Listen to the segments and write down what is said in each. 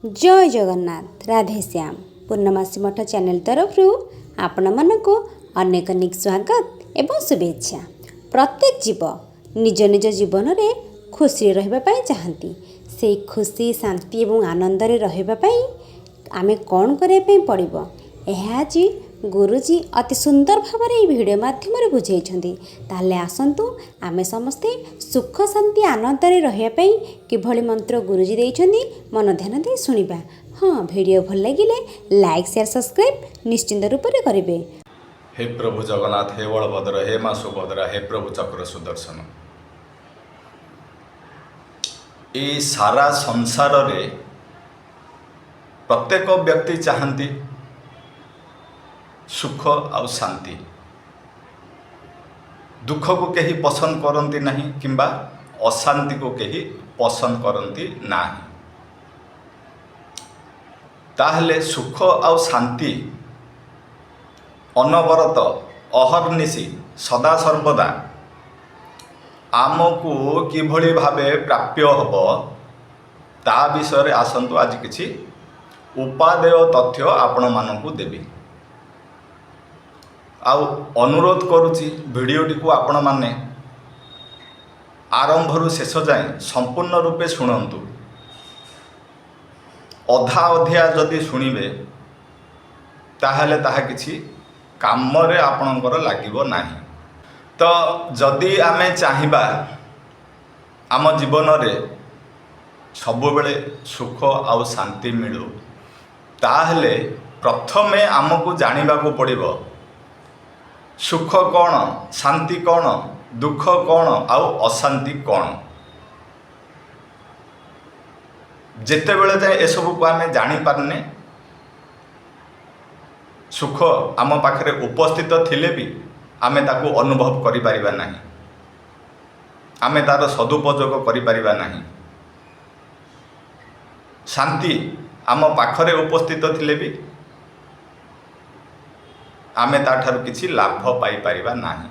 जय जगन्नाथ राधेश्याम पूर्णमासी मठ चैनल तरफ आपण मानक अनेक अनेक स्वागत एवं शुभेच्छा। प्रत्येक जीव निज निज जीवन में खुशी रही चाहती से खुशी शांति एवं आनंद रही आमे कौन करने पड़ो यह आज गुरुजी अति सुंदर भाव भिडियो मध्यम बुझे आसतु आमे समस्ते सुख शांति आनंद रही किभली मंत्र गुरुजी देइछन्ती मन ध्यान दे शुणा। हाँ भिडियो भल लगिले लाइक शेयर सब्सक्राइब निश्चिंत रूप से करेंगे। हे प्रभु जगन्नाथ, हे बलभद्र, हे माँ सुभद्रा, हे प्रभु चक्र सुदर्शन, ये सारा संसार रे प्रत्येक व्यक्ति चाहती सुख आउ शांति। दुख को कहीं पसंद करती नहीं किंबा अशांति को कहीं पसंद करती नहीं। ताहले सुख आउ शांति अनवरत अहर्निशी सदा सर्वदा आमको किभली भावे प्राप्य हब ता विषय आसतु आज किछि उपादेय तथ्य आपण मानकु देबी। आउ अनुरोध करुछि भिडियोटी को आपण माने आरंभरू शेष जाए संपूर्ण रूपे शुणंतु। अधा अधिया जदि शुणिबे ताहले ताहा किछि कामरे आपणकर लागिबो नाही। तो जदि आमे चाहिबा आम जीवन रे सबुबेले सुख आउ शांति मिलू ताहले प्रथमे आमको जानिबा को पड़िबो सुख कौन, शांति कौन, दुख कौन आउ अशांति कौन। जेते बेले जाए ए सब को आमे जानि पारने सुख आम पाखरे उपस्थित थिले भी आमे ताको अनुभव करि परिबा नाही, आमे तार सदुपयोग करि परिबा नाही। शांति आम पाखरे उपस्थित थिले भी आमे ताठारु किछि लाभ पाई परिबा नाही।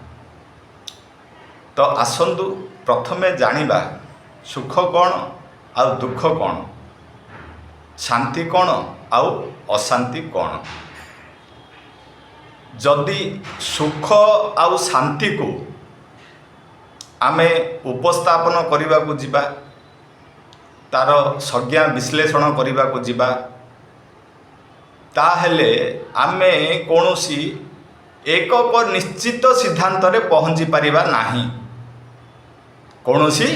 तो आसंतु प्रथमे जानिबा सुख कौन आउ दुख कौन, शांति कौन आउ अशांति कौन। जदि सुख आउ शांति को आमे उपस्थापन करिबा को जिबा, तार संज्ञा विश्लेषण करिबा को जिबा ताहेले आमे कौनसी एक निश्चित सिद्धांत रे पहुँची पारिबा नाही। कौनसी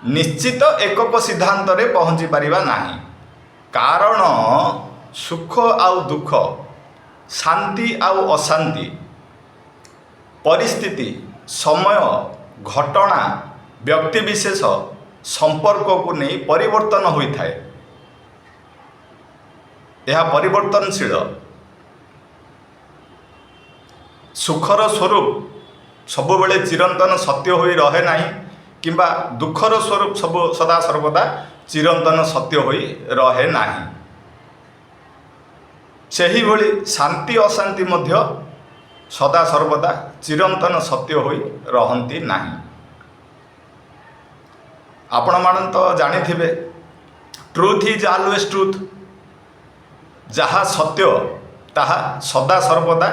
निश्चित एकक सिद्धांत रे पहुँची पारिबा नाही। कारण सुख आउ दुख, शांति आउ अशांति परिस्थिति, समय, घटना, व्यक्ति विशेष संपर्क को नहीं परिवर्तन होता है। यह परिवर्तनशील। सुखर स्वरूप सबुबेले चिरंतन सत्य होई रहे नहीं किंबा दुखर स्वरूप सब सदा सर्वदा चिरंतन सत्य होई रहे नहीं। सेही भली शांति अशांति मध्य सदा सर्वदा चिरंतन सत्य होई रहंती नहीं। आपण मान तो जानिथिबे ट्रुथ इज ऑलवेज ट्रुथ। जहाँ सत्य ताहा सदा सर्वदा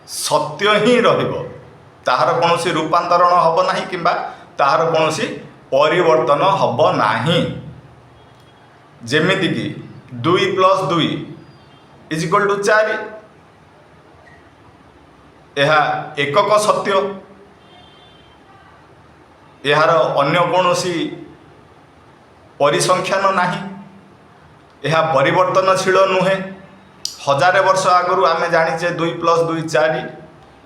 सत्य ही रहिबो। ताहार कोनोसी रूपांतरण हब नाही किंबा ताहार कोनोसी परिवर्तन हब नाही। जेमिति कि 2 + 2 = 4 यह एकक सत्य। यार अन्य कोनोसी परिसंख्यान नाही। यह परिवर्तनशील नुहे। 1000 वर्ष आगु आमे जानिचे 2 + 2 4,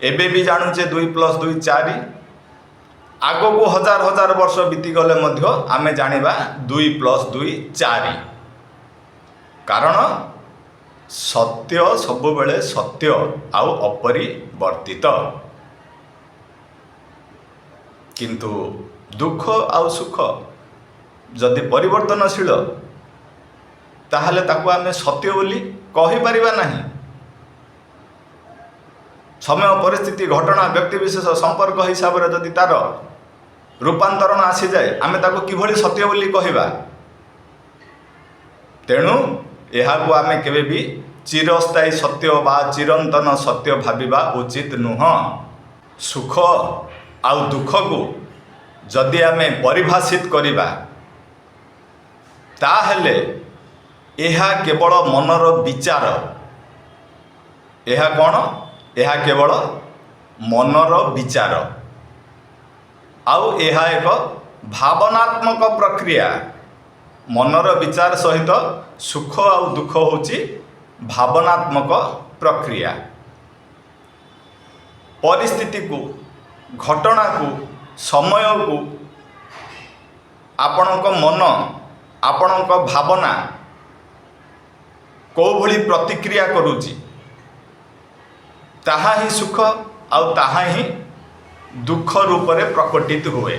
एबे भी जानुचे 2 + 2 4। आगो को 1000 वर्ष बीती गले मध्य आमे जानिबा 2 + 2 4। कारण सत्य सबुबेले सत्य आउ अपरिवर्तित। किंतु दुख आउ सुख जदि परिवर्तनशील ताहले ताकू आमे सत्य बोली कहि परिबा नाही। समय, परिस्थिति, घटना, व्यक्ति विशेष संपर्क हिसाब से जदि तार रूपांतरण आसी जाए आमे ताकू किभली सत्य बोली कहिबा। तेणु एहाकु आमे केबे भी चिरस्थायी सत्य बा चिरंतन सत्य भाविबा उचित नुह। सुख आउ दुख को जदि आमे परिभाषित करिबा ताहेले एहा केवल मनर विचार। एहा कौन? एहा केवल मनर विचार आउ एहा एक भावनात्मक प्रक्रिया। मनर विचार सहित सुख आउ दुख होची भावनात्मक प्रक्रिया। परिस्थिति को घटना को समय को आपणक मन आपणक भावना को भली प्रतिक्रिया करूची ताहा ही सुख आउ ताहा ही दुख रूप में प्रकटित हुए।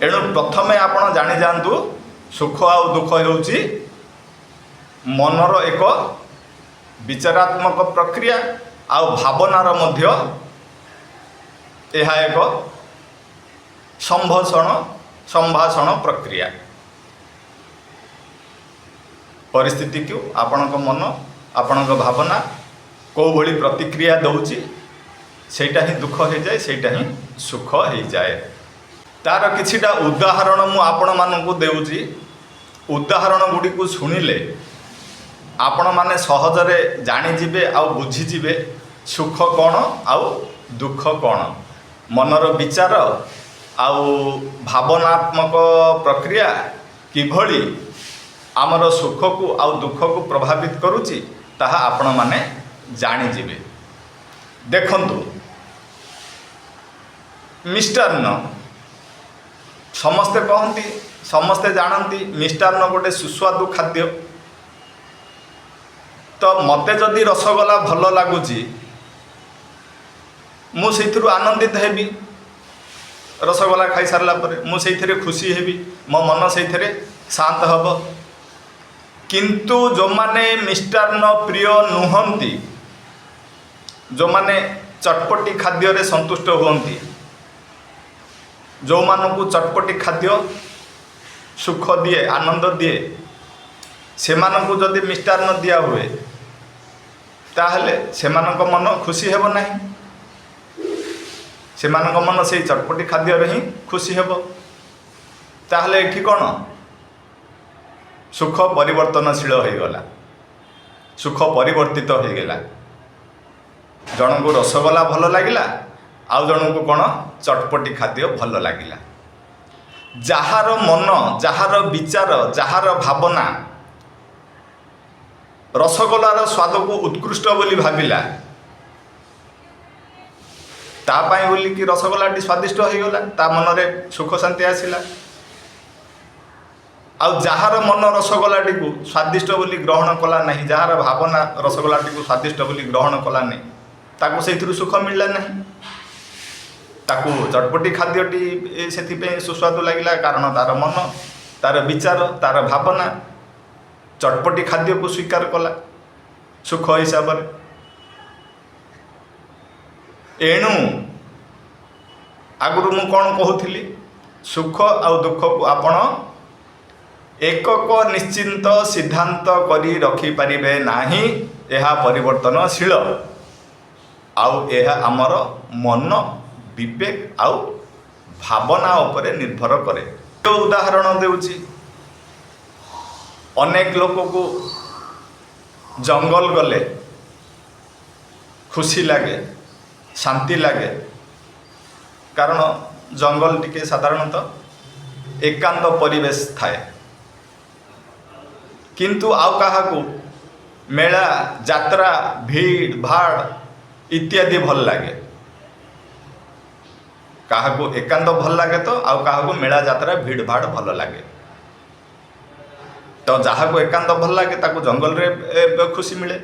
एणु प्रथमे आपण जानी जातु सुख आउ दुख होउची मनर एक विचारात्मक प्रक्रिया आउ भावनार मध्य यह एक संभाषण प्रक्रिया। परिस्थिति को आपणक मन आपणक भावना को भली प्रतिक्रिया दौची सेटा ही दुख हो जाए सेटा ही सुख हो जाए। तार किछिटा उदाहरण मु आपण मानकु देउची। उदाहरण गुडी को सुनिले आपण माने सहजरे जानी जिबे आउ बुझी जिबे सुख कौन आउ दुख कौन। मनर विचार आउ भावनात्मक प्रक्रिया किभली आमर सुख को आउ दुख को प्रभावित करुची ताहा आपण माने जानी जिबे। देखंतु मिष्टान्न समस्ते कहती समस्ते जानती मिष्टान्न गोटे सुस्वादु खाद्य। तो मते जदि रसगोला भल लगुच मुझे आनंदित हेबी। रसगोला खाई सारा पर मुझे खुशी हेबी मो मन से शांत हब। किंतु जो माने मिष्टान्न प्रिय नुहंती जो माने चटपटी खाद्य रे संतुष्ट हुंती जो मानकु चटपटी खाद्य सुख दिए आनंद दिए से मानकु जदि मिष्टान्न दिया हुए ताहले सेमानक मन खुशी हेब नहीं। सेमानक मन से चटपटी खाद्य रे ही खुशी हेब। ताहले एठी कोन सुख परिवर्तनशील हो गला। सुख परिवर्तित हो गला। जन को रसगोला भल लगिला आउ जन को कौन चटपटी खाद्य भल लगिला। जार मन जार विचार जार भावना रसगोलार स्वाद को उत्कृष्ट बोली भाविला तापाई बोली कि रसगोलाटी स्वादिष्ट हो गला ता मन रे सुख शांति आसिला। आउ जार मन रसगोलाटी को स्वादिष्ट बोली ग्रहण कला नहीं जार भावना रसगोलाटी को स्वादिष्ट बोली ग्रहण कला नहीं ताको से सुख मिलला नहीं। ताको चटपटी खाद्यटी से सुस्वादु लगिला कारण तार मन तार विचार तार भावना चटपटी खाद्य को स्वीकार कला सुख हिसाब से। एणु आगुरु मु कौन कहूली सुख आउ दुख को आपण एकक निश्चिंत सिद्धांत करी रखी पारिबे नाही। एहा परिवर्तनशील आउ एहा आमर मन विवेक आउ भावना उपरे निर्भर करे। तो उदाहरण देउची अनेक लोक को जंगल गले खुशी लगे शांति लगे कारण जंगल टिके साधारणतः एकांत परिवेश थाए। किंतु आउ काहाकू मेला जात्रा भीड़ भाड़ इत्यादि भल लगे। काहाकू एकांत भल लगे तो आउ काहाकू मेला जात्रा भीड़ भाड़ भल लगे। तो जहाँ को एकांत भल लगे ताको जंगल रे खुशी मिले।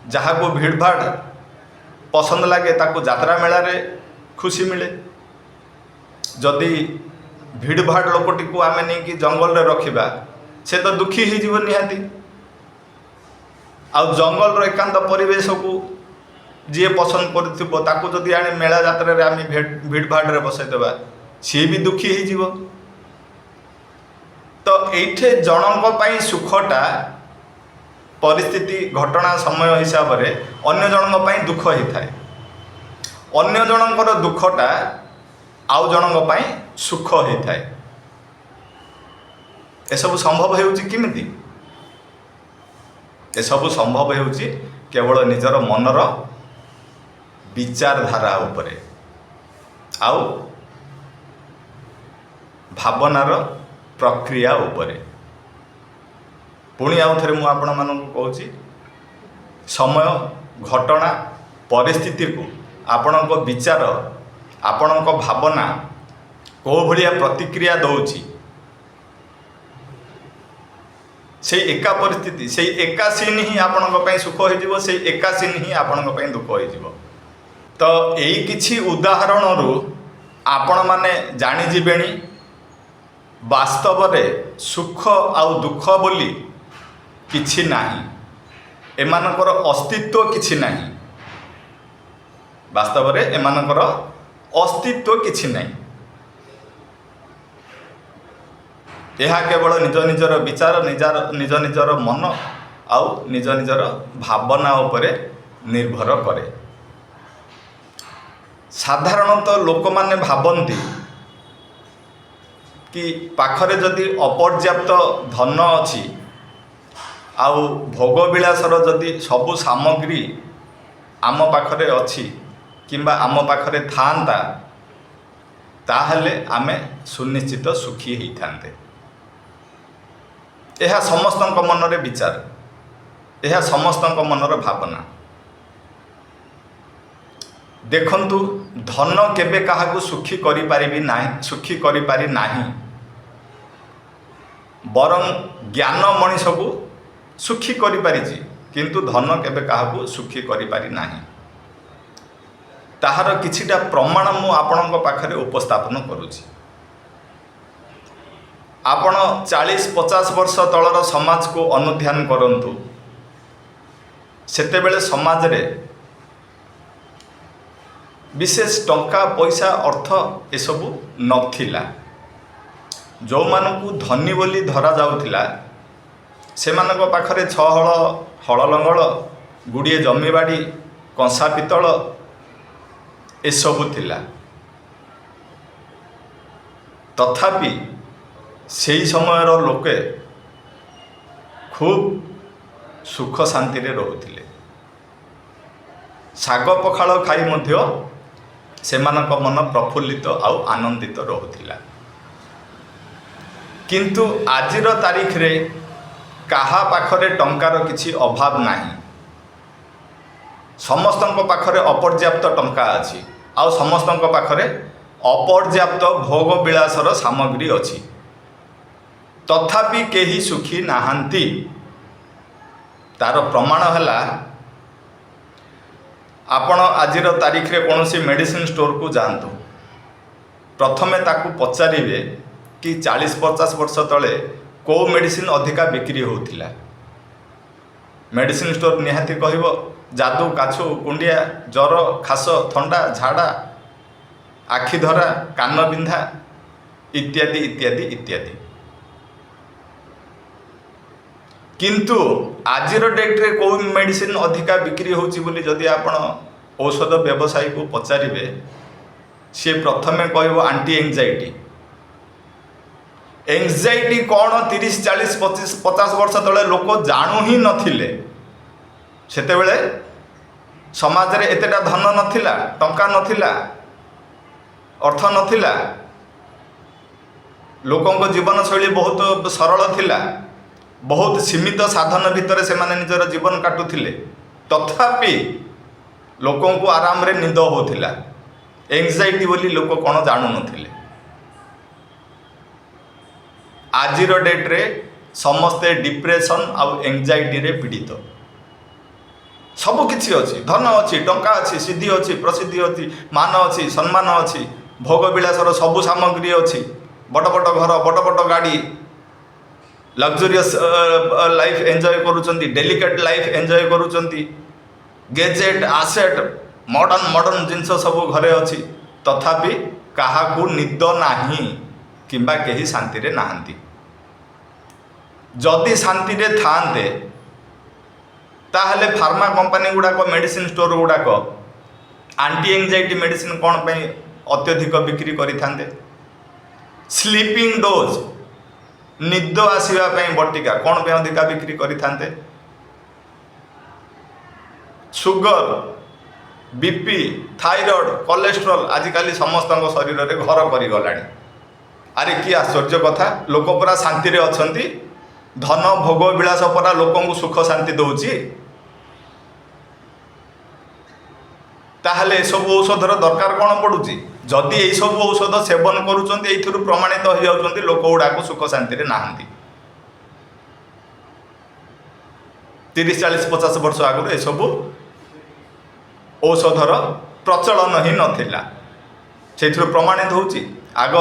जहाँ को भीड़ भाड़ पसंद लगे ताको जात्रा मेला रे खुशी मिले। जदि भीड़ भाड़ लोकटी को आमे नहीं कि जंगल रे रखिबा से तो दुखी ही जीवन निहाती। आउ जंगल रो एकांत परिवेश को जी पसंद करथिबो ताको जदि आने मेला जात्रा रे आमे भीड़ भाड़ रे बसै देबा सी भी दुखी ही जीव। तो एठे जनक पई सुखटा परिस्थिति घटना समय हिसाब से अन्य जनक पई दुख ही थाए, अन्य जनकर दुखटा आउ जनक पई सुख ही थाए। एसबु संभव हेउची किमिति? एसबु संभव हेउची केवल निजर मनर विचारधारा उपरे आउ भावनार प्रक्रिया उपरे। पुणी आउ थे मुझे आपण मानक कहूँ समय घटना परिस्थिति को आपण विचार आपण भावना कौ भाया प्रतिक्रिया दौची से एका परिस्थिति से एका सीन ही आपण सुख हो से एका सीन ही आपण दुख हो। तो यही किछि उदाहरण आपण माने जानी जिबेनी वास्तव रे सुख आउ दुख बोली किछि नाही, एमानकर अस्तित्व किछि नाही, वास्तव रे एमानकर अस्तित्व किछि नाही। यह केवल निज निजर विचार निज निजर मन आउ निज निजर भावना उपरे निर्भर करे। साधारणतः लोक माने भाबंती कि पाखरे जदि अपर्याप्त धन अछि आउ भोगविलासर जदि सबु सामग्री आम पाखरे अछि किंबा आम पाखरे थांता ताहले आमे सुनिश्चित सुखी ही थांते। यह समस्तक मनरे विचार, यह समस्तक मनर भावना। देखंतु धन केबे काहाकू सुखी करि पारिबी नाही, सुखी करि पारि नाही, बरं ज्ञान मनीष को सुखी करि पारिछि किंतु धन केबे काहाकू सुखी करि पारि नाही। ताहार किछिटा प्रमाण मु आपणक पाखरे उपस्थापन करूछि। आपण 40-50 वर्ष तलर समाज को अनुध्यान करंतु, सेतेबेले समाज रे विशेष टंका पैसा अर्थ एसबू नथिला। जो मानकू धनी बोली धरा जाउथिला सेमानक पाखरे 6 हल हल लंगल गुड़िए जमीबाड़ी कंसा पितल एसबू थिला। तथापि सेही समयर लोके खूब सुख शांति रे रहुथिले। शाग पखाल खाई मध्य सेमानक मन प्रफुल्लित आउ आनंदित रहुथिला। किंतु आजिर तारीख रे काहा पाखरे टंकार किछि अभाव नाही, समस्तक पाखरे अपर्याप्त टंका अछि आउ समस्तक पाखरे अपर्याप्त भोग विलासर सामग्री अछि, तथापि केही सुखी नाहांती। तार प्रमाण हैला आपण आजिर तारीख रे कोनोसी मेडिसिन स्टोर को जांतु, प्रथमे ताकू पचारिबे कि 40-50 वर्ष तले को मेडिसिन अधिका बिक्री होतिला। मेडिसिन स्टोर निहाती कहबो जादू काछु कुंडिया जर खास थंडा झाड़ा आखि धरा कान बिंधा इत्यादि इत्यादि इत्यादि। किंतु आजिर डेट रे को मेडिसिन अधिका बिक्री होची बोली जदि आपण औषध व्यवसायी को पचारिबे सी प्रथमे कहबो आंटी एंजाइटी। एंजाइटी कौन 30-40-50 वर्ष तले लोक जानू ही नथिले। सेतेबेले समाज रे एतेटा धन नथिला, टंका नथिला, अर्थ नथिला, लोकंको जीवन शैली बहुत सरल थिला, बहुत सीमित साधन भितर से माने निजर जीवन काटुथिले, तथापि लोकों को आराम रे निद होथिला। एंजाइटी बोली लोक कौन जानू नथिले। आजिर डेट रे समस्ते डिप्रेशन आउ एंजाइटी रे पीड़ित। सब किछि अछि, धन अछि, टंका अछि, सिद्धि अछि, प्रसिद्धि अछि, मान अछि, सम्मान अछि, भोग विलासर सबु सामग्री अछि, बड़ बड़ घर, बड़ बड़ गाड़ी, लग्जरियस लाइफ एंजॉय करूचंती, डेलिकेट लाइफ एंजॉय करूचंती, गेजेट आसेट मॉडर्न जिनस सब घरे अछि, तथापि काहाकू निद नाही किंबा केही शांति रे नाहंती। जदि शांति रे थांते ताहले फार्मा कंपनी गुड़ाक मेडिसिन स्टोर गुड़ाक आंटी एंजाइटी मेडिसिन कौन पे अत्यधिक बिक्री करिथांते। स्लीपिंग डोज निद आसवा बटिका कौन पे अधिका बिक्री करिथांते। सुगर बीपी थाइरॉइड कोलेस्ट्रोल आजिकल समस्त शरीर में घर कर गलानी। अरे कि आश्चर्य कथा लोक परा शांति रे अछंती धन भोग विलास परा लोक सुख शांति दौची। ताहले सब औषधर दरकार कौन पड़ुची जदि यही सब औषध सेवन करुचंती एथुरु प्रमाणित हो जाउचंती लोक गुड़ाक सुख शांति रे नाहंती। 30-40-50 वर्ष आगु ए सब औषधर प्रचलन ही नथिला से प्रमाणित होची। आग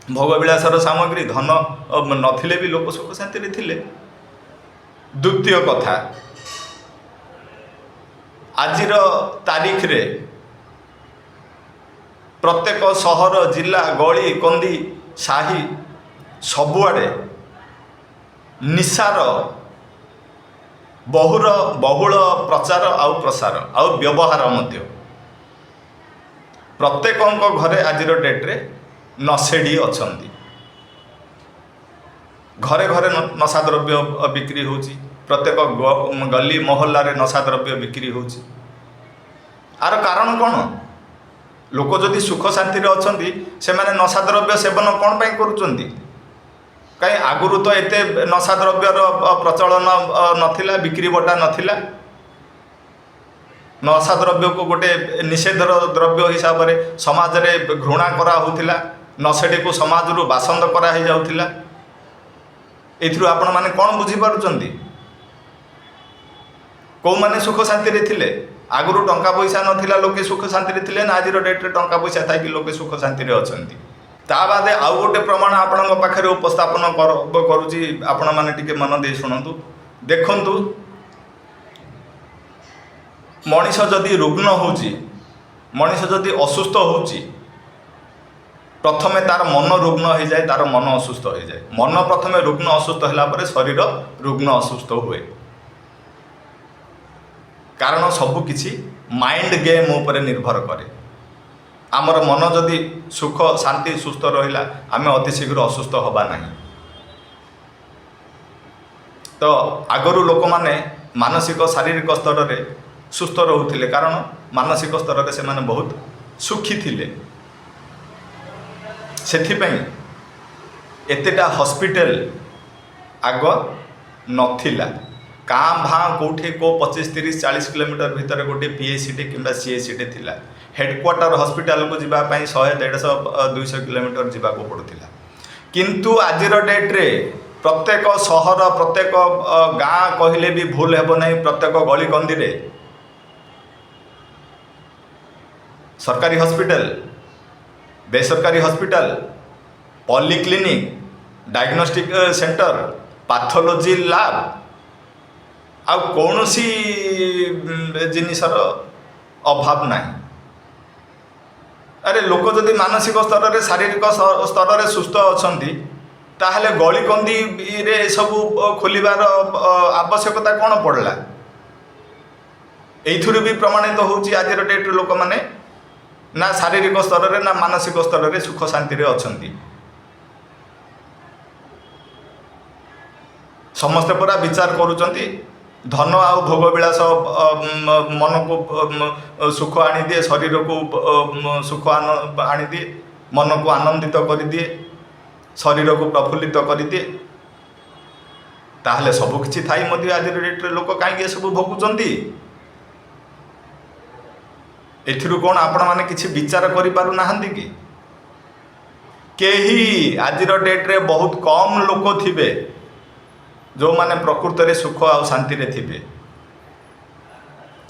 भोगविलासर सामग्री धन नथिले भी लोक सुख शांति रे थिले। द्वितीय कथा आजिर तारीख रे प्रत्येक सहर जिला गली कंदी साही सबुआडे निशार बहुल प्रचार आउ प्रसार आउ व्यवहार मध्य प्रत्येक घरे आजिर डेट्रे नशेड़ी अछंती। घरे घरे नशा द्रव्य बिक्री होची। प्रत्येक गली मोहल्ला रे नशा द्रव्य बिक्री होची। आर कारण कौन लोक जदि सुख शांति रे अछंती से माने नशा द्रव्य सेवन कौन पाई करूचंती। कहीं आगुरु तो एते नशा द्रव्यर प्रचलन नथिला बिक्री बटा नथिला। नशा द्रव्य को गोटे निषेध द्रव्य हिसाब से समाज रे घृणा करा होतिला। नशेटी को समाज रु बासंद करा ही जाउथिला। एथुरु आपण माने कोन बुझी पारुचंती को माने सुख शांति रे थिले। आगुरु टंका पैसा नथिला लोके सुख शांति रे थिले ना आजिर डेट रे टंका पैसा थाई कि लोके सुख शांति रे अछंती। ता बादे आउ गोटे प्रमाण आपणक पाखरे उपस्थापन करूची आपण माने टिके मन दे शुणंतु। देखंतु मनीष जदि रुग्ण होची मनीष जदि असुस्थ होची प्रथमे तार मन रुग्ण हो जाए तार मन असुस्थ हो जाए। मन प्रथमे रुग्ण असुस्थ होला परे शरीर रुग्ण असुस्थ हुए। कारण सबु किछि माइंड गेम ऊपर निर्भर करे। आमर मन जदि सुख शांति सुस्थ रहिला आमे अति शीघ्र असुस्थ हबा नहीं। तो आगरु लोक माने मानसिक शारीरिक स्तर रे सुस्थ रहुथिले कारण मानसिक स्तर रे से माने बहुत सुखी थिले। सेथिपई एतेटा हॉस्पिटल आग नथिला। काँ भाँ कौटे को 25-30-40 किलोमीटर भितर गोटे पीएसीटी कि सीएसीटी थिला। हेडक्वार्टर हॉस्पिटल को जीवाई 100-150-200 किलोमीटर जीवा को पड़ूला। किंतु आजिर डेट रे प्रत्येक सहर प्रत्येक गाँ कहले भी भूल हेब नहीं। प्रत्येक गली कंदी रे सरकारी हॉस्पिटल बेसरकारी hospital polyclinic diagnostic centre pathology lab आ कौन सी जिनिसर अभाव नहीं। अरे लोक जदि मानसिक स्तर रे शारीरिक स्तर रे सुस्थ अछंती ताहले गली कंदी रे सब खोलिबार आवश्यकता कौन पड़ला। एथुरु भी प्रमाणित होची आजिर डेट रे लोक माने ना शारीरिक स्तर रे ना मानसिक स्तर रे सुख शांति रे अछंती। समस्ते पूरा विचार करूचंती धन आउ भोग विलास मन को सुख आनी दिए शरीर को सुख आनी दिए मन को आनंदित कर दिए शरीर को प्रफुल्लित कर दिए। ताहले सब किछि थाई मध्य आज डेट रे लोक काई सब भोगुचंती। एथिरु कोन आपण माने किछि विचार करि पारु नाहंती कि केही आजिर डेट रे बहुत कम लोक थिबे जो माने प्रकृत रे सुख आ शांति रे थिबे।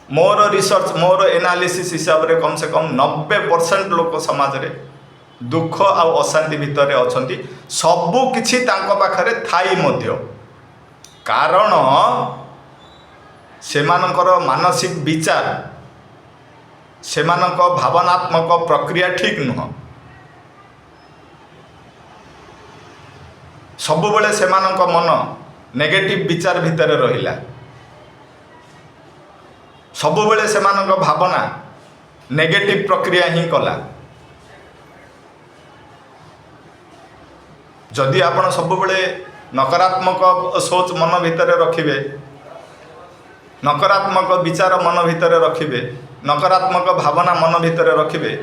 मोर रिसर्च मोर एनालिसिस हिसाब रे कम से कम 90% लोक समाज रे दुख आ अशांति भितर अछंती। सबु किछि तांको पाखरे थाई मध्य कारण सेमानकर मानसिक विचार सेमानक भावनात्मक प्रक्रिया ठीक नुह। सबु बेले सेमानक मन नेगेटिव विचार भितर रहिला सबुबेले सेमानक भावना नेगेटिव प्रक्रिया ही कला जदि आपण सबुबेले नकारात्मक सोच मन भितर रखिबे नकारात्मक विचार मन भितर रखिबे नकारात्मक भावना मन भितर रखिबे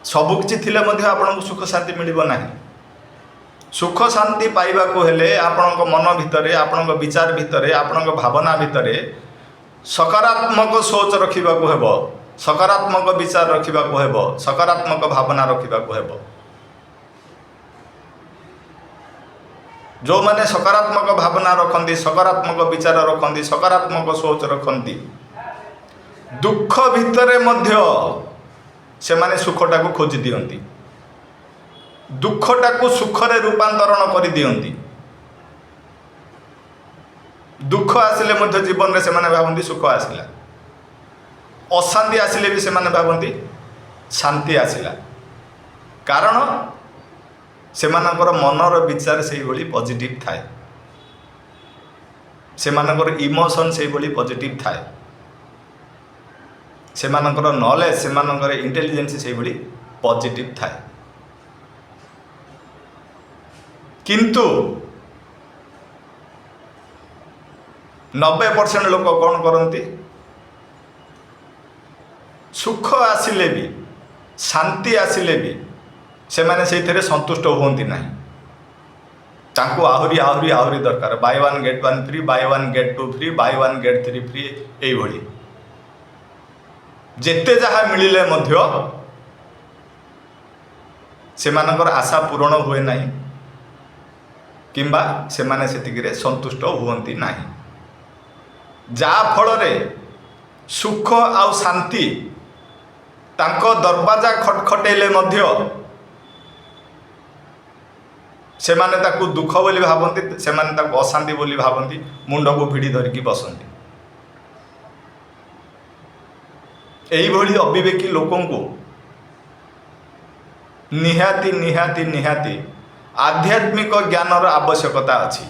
सबुकिछि थिले मध्य आपनको सुख शांति मिलिबो नाही। सुख शांति पाइबा को हेले आपनको मन भितर आपनको विचार भितर आपनको भावना भितर सकारात्मक सोच रखिबा को हेबो सकारात्मक विचार रखिबा को हेबो सकारात्मक भावना रखिबा को हेबो। जो माने सकारात्मक भावना रखती सकारात्मक विचार रखती सकारात्मक सोच रखती दुख भितर मध्य से माने सुखटा को खोजी दियंती दुखटा को सुखरे रूपांतरण कर दियंती। दुख आसिले मध्य जीवन में से माने भावती सुख आसिला अशांति आसिले भी से माने भावती शांति आसिला कारण सेमानकर मनर विचार से भली पॉजिटिव थाए सेमानकर इमोशन से भली पॉजिटिव थाए सेमानकर नॉलेज सेमानकर इंटेलिजेंस से भली पॉजिटिव थाए किंतु 90% लोक कौन करती सुख आसिले भी शांति आसिले भी से माने से संतुष्ट होती ना तांको आहुरी आहुरी आहुरी दरकार buy one get one free buy one get two free buy one get three free यही भली जेते जहाँ मिलिले मध्य सेमानकर आशा पूरण हुए नहीं किंबा सेमाने सेतिकिरे संतुष्ट हुअंती नहीं जा फल रे सुख आउ शांति तांको दरवाजा खटखटेले मध्य सेमाने ताकू दुख बोली भावती सेमाने ताकू अशांति बोली भावती मुंड को भिड़ी धरिकी बसंती एई भली अविवेकी लोकों को निहाती निहाती निहाती आध्यात्मिक ज्ञानर आवश्यकता अछि।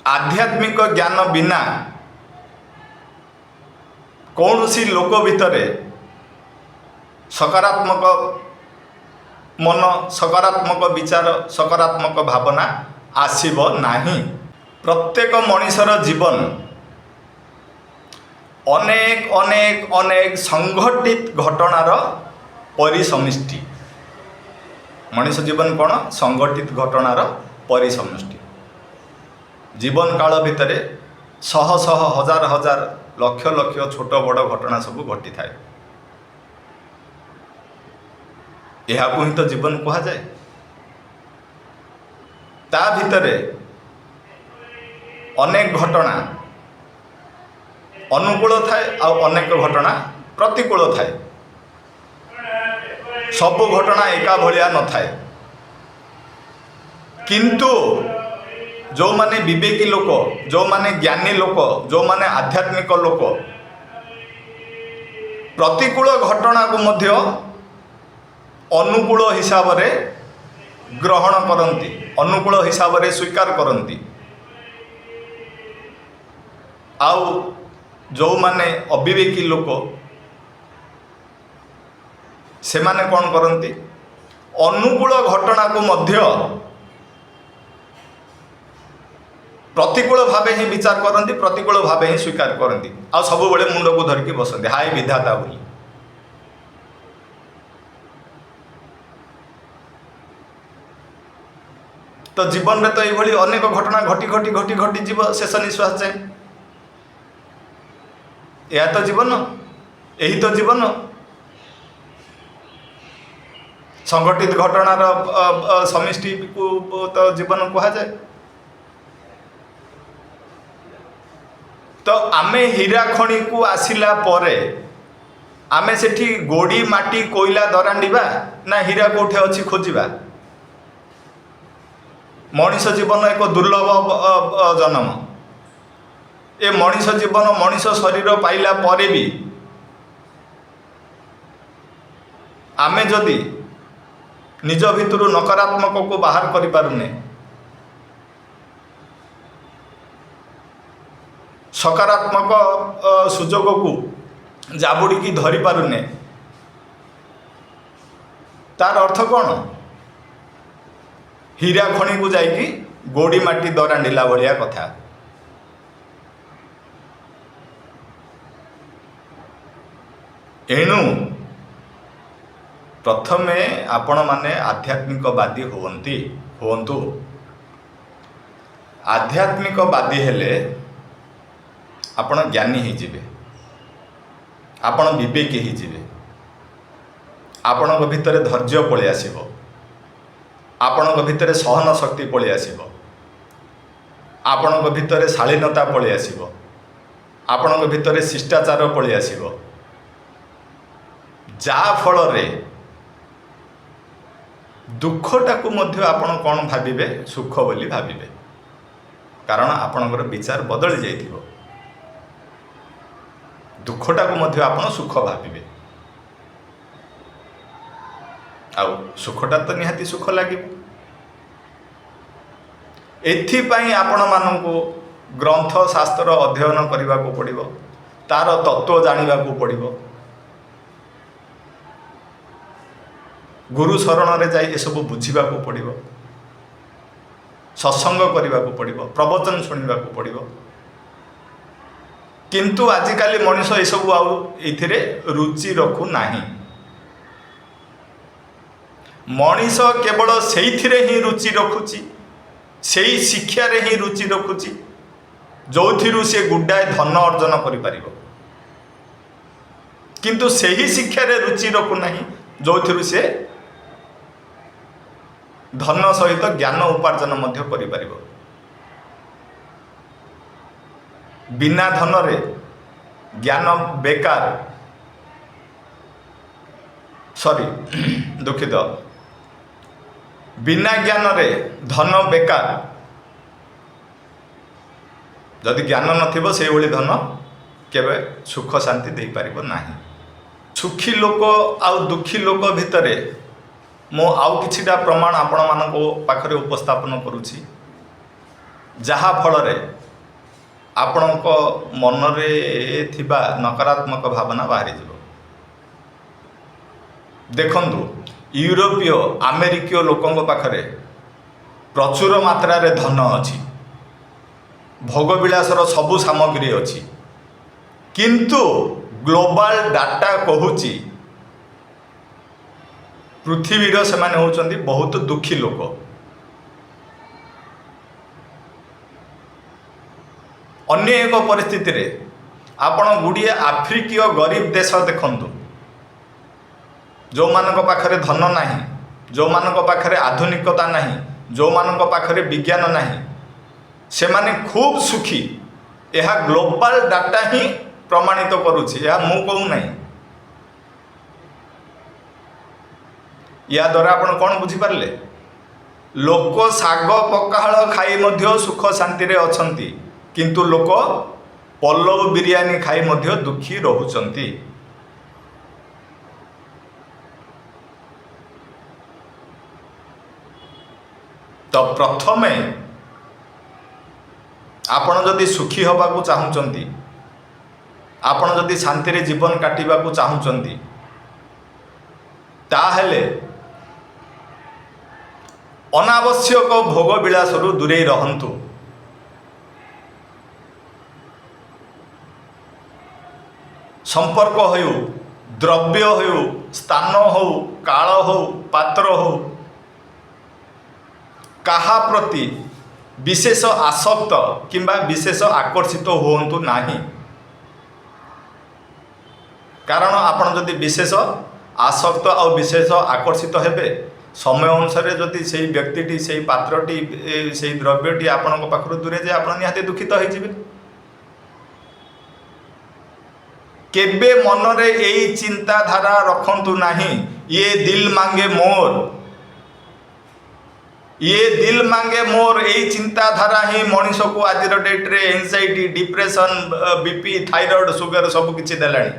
आध्यात्मिक ज्ञान बिना कौनसी लोक भितरे सकारात्मक मन सकारात्मक विचार सकारात्मक भावना आसीब नाही। प्रत्येक मनुष्यर जीवन अनेक अनेक अनेक संघटित घटनार परिसमिष्टि मनुष्य जीवन कौन संघटित घटनार परिसमिष्टि जीवन काल भितर शह शह हजार हजार लक्ष लक्ष छोट बड़ घटना सब घटी थाए यह ही तो जीवन कहा जाए। ता भितरे अनेक घटना अनुकूल थाए आ अनेक घटना प्रतिकूल थाए सब घटना एका भलिया न थाए किंतु जो माने विवेकी लोक जो माने ज्ञानी लोक जो माने आध्यात्मिक लोक प्रतिकूल घटना को मध्य अनुकूल हिसाब रे ग्रहण करती अनुकूल हिसाब रे स्वीकार करती आउ जो माने अविवेकी लोक से माने कौन करती अनुकूल घटना को मध्य प्रतिकूल भावे ही विचार करती प्रतिकूल भावे ही स्वीकार करती आ सब बेले मुंड को धरिकी बसती हाय विधाता बोली। तो जीवन में तो ये अनेक घटना घटी घटी घटी घटी जीव शेष निश्वास जाए यह तो जीवन यही तो जीवन संगठित घटनार समिष्टि को तो जीवन कहा जाए। तो आमे हीरा खणी को आसिला परे आमे सेठी गोड़ी माटी कोयला दरांडीबा ना हीरा कोठे अच्छी खोजिबा। मनीष जीवन एक दुर्लभ जन्म ए मनीष जीवन मनीष शरीर पाइला परे भी आमे जदि निज भितर नकारात्मक को बाहर करि पारुने सकारात्मक सुजोग को जाबुड़ी धरी पारुने तार अर्थ कौन हीरा खणी को जाइकी गोड़ी माटी दरांडिला भलिया कथा। एणु प्रथमे आपण माने आध्यात्मिकवादी हुवंतु आध्यात्मिकवादी हेले आपण ज्ञानी ही जिवे, आपण विवेकी ही जिवे, आपण भितर धैर्य पळि आसीबो, आपण भितर सहन शक्ति पळि आसीबो, आपण भितर शालीनता पळि आसीबो, आपण भितर शिष्टाचार पळि आसीबो, जा फल रे दुखटा को मध्य आपण कौन भाविबे सुख बोली भाविबे, कारण आपणकर विचार बदली जाइथिबो। दुखटा को मध्य आपण सुख भाविबे, आउ सुखटा तो निहाती सुख लागिबो। एथिपाई आपण माननको ग्रंथ शास्त्र अध्ययन करने को पड़िबो, तार तत्व जानिबा को पड़िबो, गुरु शरण रे जाई एसबू बुझा को पड़िबो, सत्संग करने को पड़िबो, प्रवचन शुणा को पड़िबो। किंतु आजिकाली मनीष एसबू आउ एथिरे रुचि रखु नाही। मनीष केवल सेइथिरे ही रुचि रखुची, सेई शिक्षा रे ही रुचि रखुची जोथिरु से गुड्डाए धन अर्जन करि परिबो, किंतु सेही शिक्षा रे रुचि रखु नाही जोथिरु से धन सहित ज्ञान उपार्जन मध्य करि परिबो। बिना धन रे ज्ञान बेकार, सॉरी दुखित, बिना ज्ञान रे धन बेकार। जदि ज्ञान नथिबो से ओली धन केबे सुख शांति दे पारिबो नाही। सुखी लोक आउ दुखी लोक भितरे मो आउ किछिटा प्रमाण आपण मानको पाखरे उपस्थापन करूछि, जहा फल रे आपणको मन रे थिबा नकारात्मक भावना बाहरी जिवो। देखंतु यूरोपीय अमेरिकीय लोकंक पाखरे प्रचुर मात्रा रे धन अछि, भोगविलासर सबु सामग्री अछि, किंतु ग्लोबल डाटा कहूची पृथ्वीर से माने होचंदी बहुत दुखी लोक। अन्य एक परिस्थिति रे आपण गुड़िए आफ्रिकीय गरीब देश देखंतु, जो मानक पाखरे धन नाही, जो मानक पाखरे आधुनिकता नाही, जो मानक पाखरे विज्ञान नाही, से माने खूब सुखी। यह ग्लोबल डाटा ही प्रमाणित करुछि, यह मु कहू नाही। या द्वारा आपण कौन बुझी पारले, लोक साग पखाल खाई मध्य सुख शांति रे अछंती, किंतु लोक पल्लव बिरियानी खाई मध्य दुखी रहुचंती। तो प्रथमे आपण जदि सुखी हवा को चाहूचंती, आपण जदि शांति रे जीवन काटिबा को चाहूचंती, ताहेले अनावश्यक भोग विलासरू दूरे रहंतु। संपर्क हो, द्रव्य हो, स्थान हो, काल हो, पात्र हो, काहा प्रति विशेष आसक्त किंबा विशेष आकर्षित होंतु नाही। कारण आपण जदि विशेष आसक्त और विशेष आकर्षित हेबे, समय अनुसार जदि से व्यक्ति से पात्रटी से द्रव्यटी आपण पाखर दूरे जाए, आपण निहाती दुखित हो जिवे। केबे मन रे एई चिंताधारा रखंतु नाही, ये दिल मांगे मोर, ये दिल मांगे मोर, यही चिंताधारा ही मनीष को आज डेट रे anxiety, depression, BP, thyroid, sugar सब किछि देलानी।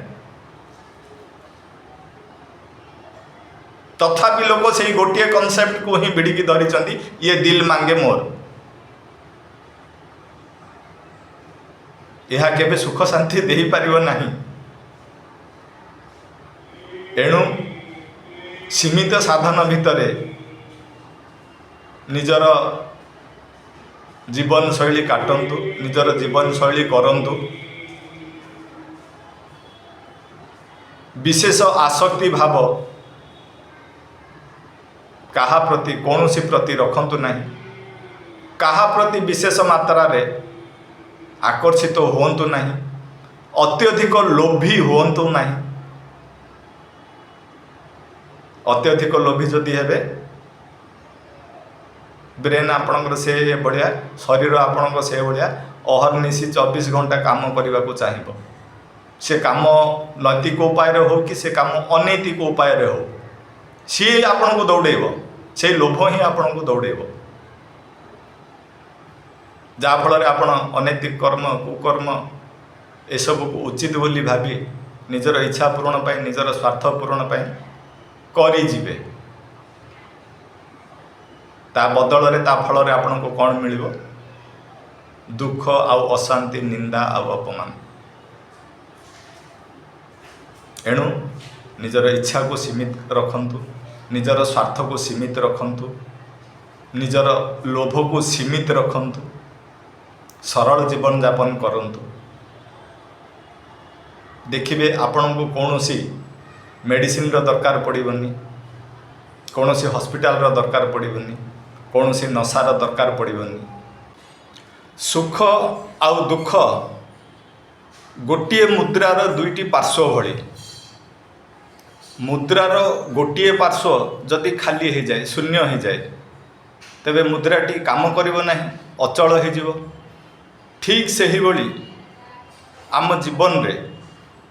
तथापि लोक से गोटे कॉन्सेप्ट को ही भिड़िकी धरी, ये दिल मांगे मोर। ଏହା କେବେ ସୁଖ ଶାନ୍ତି ଦେଇପାରିବ ନାହିଁ। ଏଣୁ ସୀମିତ ସାଧନ ଭିତରେ ନିଜର ଜୀବନଶୈଳୀ କାଟନ୍ତୁ, ନିଜର ଜୀବନଶୈଳୀ କରନ୍ତୁ। ବିଶେଷ ଆସକ୍ତି ଭାବ କାହା ପ୍ରତି କୌଣସି ପ୍ରତି ରଖନ୍ତୁ ନାହିଁ। କାହା ପ୍ରତି ବିଶେଷ ମାତ୍ରାରେ ଆକର୍ଷିତ ହୁଅନ୍ତୁ ନାହିଁ। ଅତ୍ୟଧିକ ଲୋଭୀ ହୁଅନ୍ତୁ ନାହିଁ। ଅତ୍ୟଧିକ ଲୋଭୀ ଯଦି ହେବେ, ବ୍ରେନ୍ ଆପଣଙ୍କର ସେ ଭଳିଆ, ଶରୀର ଆପଣଙ୍କ ସେ ଭଳିଆ ଅହର୍ନିଶି 24 ଘଣ୍ଟା କାମ କରିବାକୁ ଚାହିଁବ। ସେ କାମ ନୈତିକ ଉପାୟରେ ହେଉ କି ସେ କାମ ଅନୈତିକ ଉପାୟରେ ହେଉ, ସିଏ ଆପଣଙ୍କୁ ଦୌଡ଼େଇବ। ସେଇ ଲୋଭ ହିଁ ଆପଣଙ୍କୁ ଦୌଡ଼େଇବ, ଯାହାଫଳରେ ଆପଣ ଅନୈତିକ କର୍ମ, କୁକର୍ମ ଏସବୁକୁ ଉଚିତ ବୋଲି ଭାବି ନିଜର ଇଚ୍ଛା ପୂରଣ ପାଇଁ, ନିଜର ସ୍ୱାର୍ଥ ପୂରଣ ପାଇଁ କରିଯିବେ। ତା ବଦଳରେ, ତା ଫଳରେ ଆପଣଙ୍କୁ କ'ଣ ମିଳିବ? ଦୁଃଖ ଆଉ ଅଶାନ୍ତି, ନିନ୍ଦା ଆଉ ଅପମାନ। ଏଣୁ ନିଜର ଇଚ୍ଛାକୁ ସୀମିତ ରଖନ୍ତୁ, ନିଜର ସ୍ୱାର୍ଥକୁ ସୀମିତ ରଖନ୍ତୁ, ନିଜର ଲୋଭକୁ ସୀମିତ ରଖନ୍ତୁ। ସରଳ ଜୀବନଯାପନ କରନ୍ତୁ। ଦେଖିବେ ଆପଣଙ୍କୁ କୌଣସି ମେଡ଼ିସିନର ଦରକାର ପଡ଼ିବନି, କୌଣସି ହସ୍ପିଟାଲର ଦରକାର ପଡ଼ିବନି, କୌଣସି ନଶାର ଦରକାର ପଡ଼ିବନି। ସୁଖ ଆଉ ଦୁଃଖ ଗୋଟିଏ ମୁଦ୍ରାର ଦୁଇଟି ପାର୍ଶ୍ୱ ଭଳି। ମୁଦ୍ରାର ଗୋଟିଏ ପାର୍ଶ୍ୱ ଯଦି ଖାଲି ହୋଇଯାଏ, ଶୂନ୍ୟ ହୋଇଯାଏ, ତେବେ ମୁଦ୍ରାଟି କାମ କରିବ ନାହିଁ, ଅଚଳ ହୋଇଯିବ। ଠିକ୍ ସେହିଭଳି ଆମ ଜୀବନରେ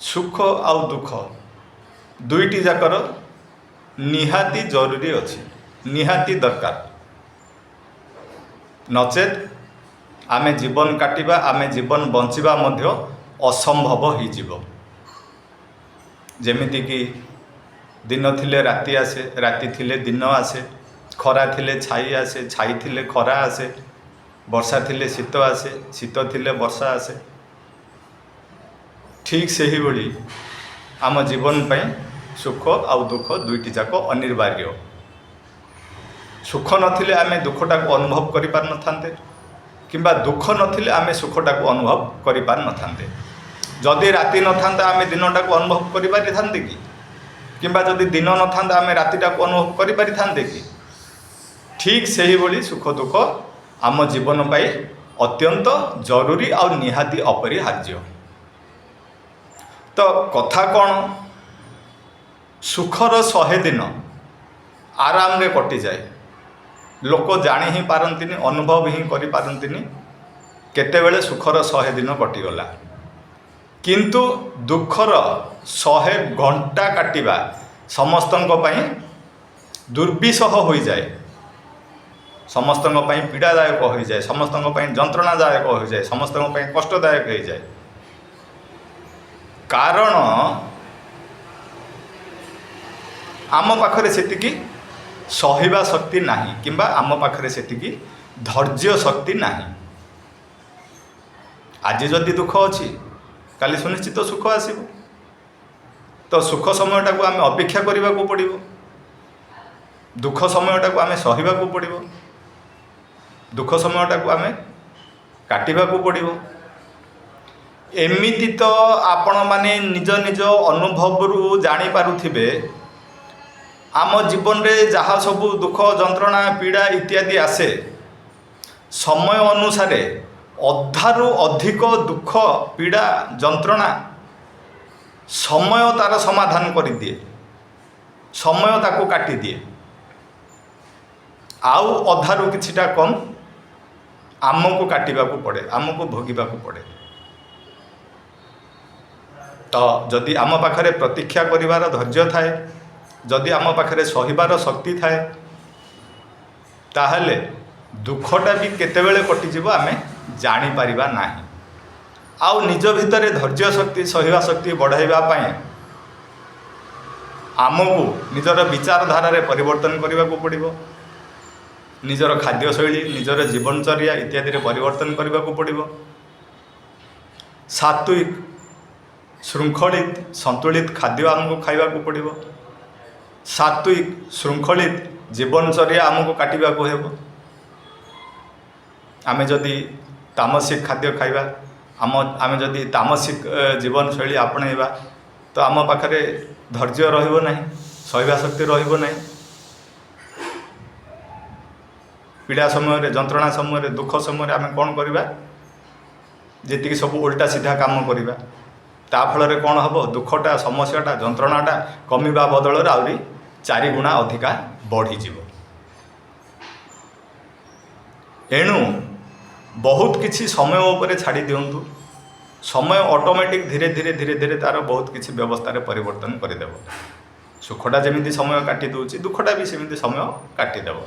ସୁଖ ଆଉ ଦୁଃଖ ଦୁଇଟି ଯାକର ନିହାତି ଜରୁରୀ ଅଛି, ନିହାତି ଦରକାର। ନଚେତ୍ ଆମେ ଜୀବନ କାଟିବା, ଆମେ ଜୀବନ ବଞ୍ଚିବା ମଧ୍ୟ ଅସମ୍ଭବ ହୋଇଯିବ। ଯେମିତିକି ଦିନ ଥିଲେ ରାତି ଆସେ, ରାତି ଥିଲେ ଦିନ ଆସେ, ଖରା ଥିଲେ ଛାଇ ଆସେ, ଛାଇ ଥିଲେ ଖରା ଆସେ, ବର୍ଷା ଥିଲେ ଶୀତ ଆସେ, ଶୀତ ଥିଲେ ବର୍ଷା ଆସେ। ଠିକ୍ ସେହିଭଳି ଆମ ଜୀବନ ପାଇଁ ସୁଖ ଆଉ ଦୁଃଖ ଦୁଇଟି ଯାକ ଅନିବାର୍ଯ୍ୟ। ସୁଖ ନଥିଲେ ଆମେ ଦୁଃଖଟାକୁ ଅନୁଭବ କରିପାରିନଥାନ୍ତେ, କିମ୍ବା ଦୁଃଖ ନଥିଲେ ଆମେ ସୁଖଟାକୁ ଅନୁଭବ କରିପାରିନଥାନ୍ତେ। ଯଦି ରାତି ନଥାନ୍ତା ଆମେ ଦିନଟାକୁ ଅନୁଭବ କରିପାରିଥାନ୍ତେ କି? କିମ୍ବା ଯଦି ଦିନ ନଥାନ୍ତା ଆମେ ରାତିଟାକୁ ଅନୁଭବ କରିପାରିଥାନ୍ତେ କି? ଠିକ୍ ସେହିଭଳି ସୁଖ ଦୁଃଖ ଆମ ଜୀବନ ପାଇଁ ଅତ୍ୟନ୍ତ ଜରୁରୀ ଆଉ ନିହାତି ଅପରିହାର୍ଯ୍ୟ। ତ କଥା କ'ଣ? ସୁଖର 100 ଦିନ ଆରାମରେ କଟିଯାଏ। ଲୋକ ଜାଣି ହିଁ ପାରନ୍ତିନି, ଅନୁଭବ ହିଁ କରିପାରନ୍ତିନି କେତେବେଳେ ସୁଖର 100 ଦିନ କଟିଗଲା। କିନ୍ତୁ ଦୁଃଖର 100 ଘଣ୍ଟା କାଟିବା ସମସ୍ତଙ୍କ ପାଇଁ ଦୁର୍ବିସହ ହୋଇଯାଏ, ସମସ୍ତଙ୍କ ପାଇଁ ପୀଡ଼ାଦାୟକ ହୋଇଯାଏ, ସମସ୍ତଙ୍କ ପାଇଁ ଯନ୍ତ୍ରଣାଦାୟକ ହୋଇଯାଏ, ସମସ୍ତଙ୍କ ପାଇଁ କଷ୍ଟଦାୟକ ହୋଇଯାଏ। କାରଣ ଆମ ପାଖରେ ସେତିକି ସହିବା ଶକ୍ତି ନାହିଁ, କିମ୍ବା ଆମ ପାଖରେ ସେତିକି ଧୈର୍ଯ୍ୟ ଶକ୍ତି ନାହିଁ। ଆଜି ଯଦି ଦୁଃଖ ଅଛି, କାଲି ସୁନିଶ୍ଚିତ ସୁଖ ଆସିବ। ତ ସୁଖ ସମୟଟାକୁ ଆମେ ଅପେକ୍ଷା କରିବାକୁ ପଡ଼ିବ, ଦୁଃଖ ସମୟଟାକୁ ଆମେ ସହିବାକୁ ପଡ଼ିବ, ଦୁଃଖ ସମୟଟାକୁ ଆମେ କାଟିବାକୁ ପଡ଼ିବ। ଏମିତି ତ ଆପଣମାନେ ନିଜ ନିଜ ଅନୁଭବରୁ ଜାଣିପାରୁଥିବେ, ଆମ ଜୀବନରେ ଯାହା ସବୁ ଦୁଃଖ, ଯନ୍ତ୍ରଣା, ପୀଡ଼ା ଇତ୍ୟାଦି ଆସେ, ସମୟ ଅନୁସାରେ ଅଧାରୁ ଅଧିକ ଦୁଃଖ, ପୀଡ଼ା, ଯନ୍ତ୍ରଣା ସମୟ ତାର ସମାଧାନ କରିଦିଏ, ସମୟ ତାକୁ କାଟିଦିଏ। ଆଉ ଅଧାରୁ କିଛିଟା କମ୍ ଆମକୁ କାଟିବାକୁ ପଡ଼େ, ଆମକୁ ଭୋଗିବାକୁ ପଡ଼େ। ତ ଯଦି ଆମ ପାଖରେ ପ୍ରତୀକ୍ଷା କରିବାର ଧୈର୍ଯ୍ୟ ଥାଏ, ଯଦି ଆମ ପାଖରେ ସହିବାର ଶକ୍ତି ଥାଏ, ତାହେଲେ ଦୁଃଖଟା ବି କେତେବେଳେ କଟିଯିବ ଆମେ ଜାଣିପାରିବା ନାହିଁ। ଆଉ ନିଜ ଭିତରେ ଧୈର୍ଯ୍ୟ ଶକ୍ତି, ସହିବା ଶକ୍ତି ବଢ଼ାଇବା ପାଇଁ ଆମକୁ ନିଜର ବିଚାରଧାରାରେ ପରିବର୍ତ୍ତନ କରିବାକୁ ପଡ଼ିବ, ନିଜର ଖାଦ୍ୟଶୈଳୀ, ନିଜର ଜୀବନଚର୍ଯ୍ୟା ଇତ୍ୟାଦିରେ ପରିବର୍ତ୍ତନ କରିବାକୁ ପଡ଼ିବ। सात्विक श्रृंखलित संतुलित खाद्य आमको खाइबा को पड़िबो। सात्विक श्रृंखलित जीवनचर्या आमको काटिबा को हेबो। आमे जदि तामसिक खाद्य खाइबा आमे जदि तामसिक जीवन शैली आपणेबा तो आम पाखरे धैर्य रहिबो नाही, सहिबा शक्ति रहिबो नाही। पीड़ा समय जंत्रणा समय दुख समय आम कौन करवा जी सब उल्टा सीधा काम करवा ता फल कौन हम दुखटा समस्याटा जंत्रणाटा कमिबा बदल आहरी 4 गुणा अधिका बढ़ीज। एणु बहुत किछि समय उपरे छाड़ी दिंतु। समय ऑटोमेटिक धीरे धीरे धीरे धीरे तार बहुत किछि व्यवस्था रे परिवर्तन करदेव। सुखटा जमी समय काटी दूची दुखटा भी सेमती समय काटिदेव।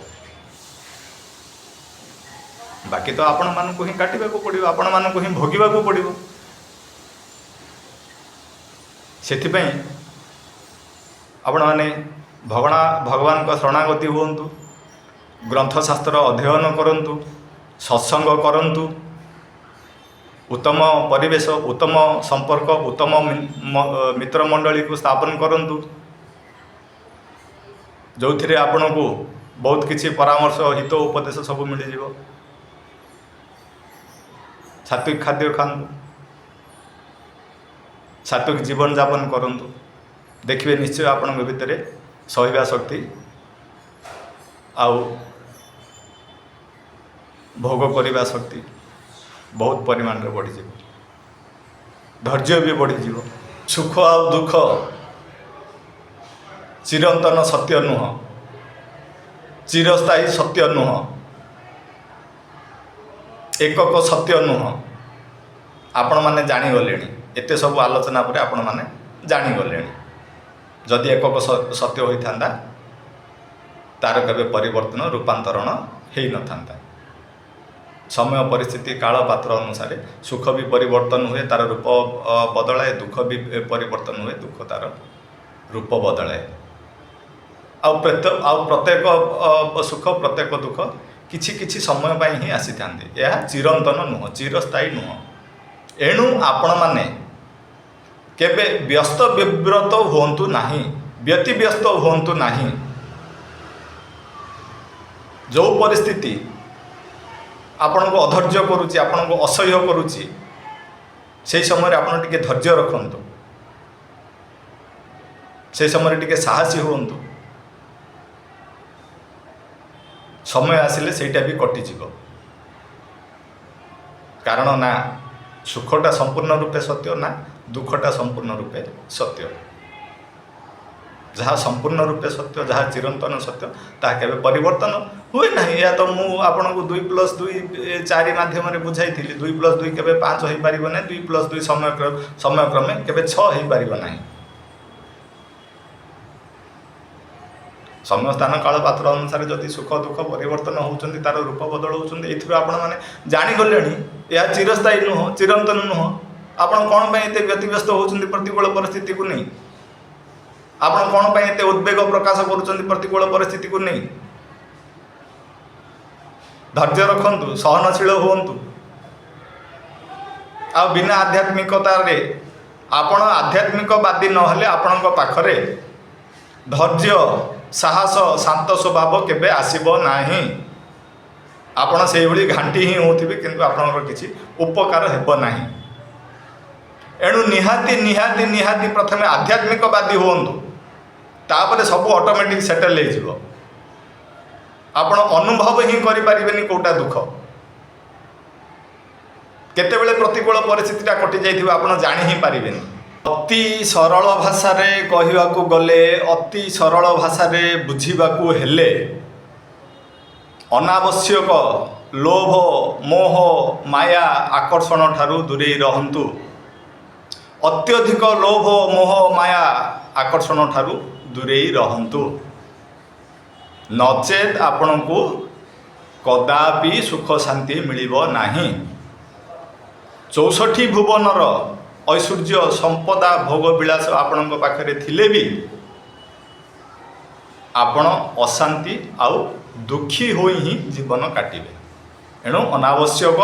बाकी तो आपण मानकु ही काटिबा को पड़िबो, आपण मानकु ही भोगिबा को पड़िबो। सेथिपई आपण माने भगवान का शरणागति हुंतु, ग्रंथशास्त्र अध्ययन करंतु, सत्संग करंतु, उत्तम परिवेश उत्तम संपर्क उत्तम मित्र मंडली को स्थापन करंतु, जो थिरे आपण को बहुत किछि परामर्श हित उपदेश सब मिल जिवो। सात्विक खाद्य खातु, सात्विक जीवन यापन करंतु, देखिए निश्चय आपण भितर सहिबा शक्ति आउ भोग करने शक्ति बहुत परिमाण में बढ़ीज। धैर्य भी बढ़ीज। सुख आ दुख चिरंतन सत्य नुह, चिरस्थायी सत्य नुह, एकक सत्य नुह। आपण माने जानीगले एते सब आलोचना पर आपण माने जानीगले जदि एकक सत्य होता तार केबे परिवर्तन रूपांतरण हो न था। समय परिस्थिति काल पात्र अनुसार सुख भी परिवर्तन हुए, तार रूप बदलाए, दुख भी परिवर्तन हुए, दुख तार रूप बदलाए। प्रत्येक सुख प्रत्येक दुख किछि किछि समय पाई ही आसी थांदे। यह चिरंतन नुह, चिरस्थायी नुह। एणु आपण माने केबे व्यस्त विव्रत हुंतु नाही, व्यतिव्यस्त हुंतु नाही। जो परिस्थिति आपण को अधैर्य करुच्ची, आपण को असह्य करुच्ची, से समय आपण टिके धैर्य रखंतु, से समय टिके साहसी हुंतु। समय आसिले सेटा भी कटिଯିବ। कारण ना सुखटा संपूर्ण रूपे सत्य, ना दुखटा संपूर्ण रूपे सत्य। जहाँ संपूर्ण रूपे सत्य, जहाँ चिरंतन सत्य, ताहा केबे परिवर्तन हुए ना। या तो मु आपन को 2+2 4 माध्यम रे बुझाई थिली। 2+2 केबे 5 होई परिबो ना, 2+2 समय क्रमे केबे 6 होई परिबो नाही। समय स्थान काल पात्र अनुसार जदि सुख दुख परिवर्तन होउचंदी, तार रूप बदल होउचंदी। एथि आपण माने जानि गलेनी या चिरस्थायी नुह, चिरंतन नुह। आपण कोन पय एते व्यतिव्यस्त होउचंदी प्रतिकूल परिस्थिति को नहीं? आपण कोन पय एते उद्वेग प्रकाश करूचंदी प्रतिकूल परिस्थिति को नहीं? धैर्य रखंतु, सहनशील हुंतु। आ बिना आध्यात्मिकता रे आपण आध्यात्मिकवादी न हेले आपणक पाखरे धैर्य साहस शांत स्वभाव केबे आसीबो नाही। आपण सेही भली घांटी ही होथिबे, किंतु आपणकर किछि उपकार हेबो नाही। एणु निहाती निहाती निहाती प्रथमे आध्यात्मिकवादी हुंतु, तापरे सब ऑटोमेटिक सेटल हो जिवो। आपण अनुभव ही करि परिबेनी कोटा दुख केतेबेले प्रतिकूल परिस्थितिटा कटि जाइथिबो आपण जानि ही परिबेनी। अति सरल भाषा रे कहिबाकू गले, अति सरल भाषा रे बुझिबाकू हेले अनावश्यक लोभ मोह माया आकर्षण ठारू दूरे रहंतु। अत्यधिक लोभ मोह माया आकर्षण ठारू दूरे रहंतु, नचेत आपण को कदापि सुख शांति मिलिबो नाही। 64 भुवनर ऐश्वर्य संपदा भोग विलास आपण पाखरे थिले भी आपण अशांति आउ दुखी होई ही जीवन काटिबे। एणु अनावश्यक